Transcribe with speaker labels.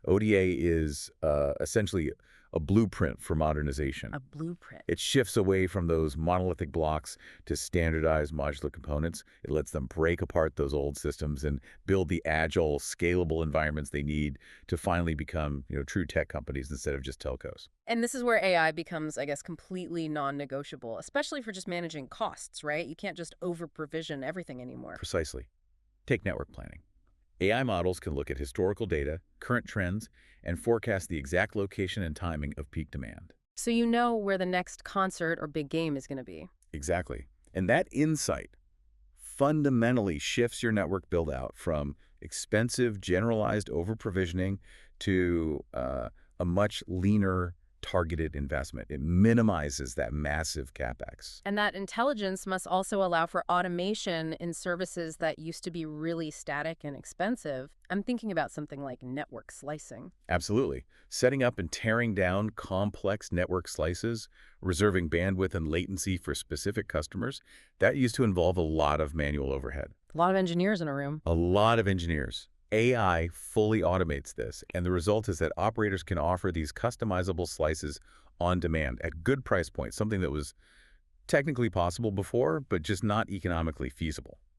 Speaker 1: ODA is essentially a blueprint for modernization.
Speaker 2: A blueprint.
Speaker 1: It shifts away from those monolithic blocks to standardized modular components. It lets them break apart those old systems and build the agile, scalable environments they need to finally become, true tech companies instead of just telcos.
Speaker 2: And this is where AI becomes, I guess, completely non-negotiable, especially for just managing costs, right? You can't just over-provision everything anymore.
Speaker 1: Precisely. Take network planning. AI models can look at historical data, current trends, and forecast the exact location and timing of peak demand.
Speaker 2: So you know where the next concert or big game is going to be.
Speaker 1: Exactly. And that insight fundamentally shifts your network build-out from expensive, generalized over-provisioning to a much leaner, targeted investment. It minimizes that massive CapEx.
Speaker 2: And that intelligence must also allow for automation in services that used to be really static and expensive. I'm thinking about something like network slicing.
Speaker 1: Absolutely. Setting up and tearing down complex network slices, reserving bandwidth and latency for specific customers, that used to involve a lot of manual overhead.
Speaker 2: A lot of engineers in a room.
Speaker 1: A lot of engineers. AI fully automates this, and the result is that operators can offer these customizable slices on demand at good price points, something that was technically possible before, but just not economically feasible.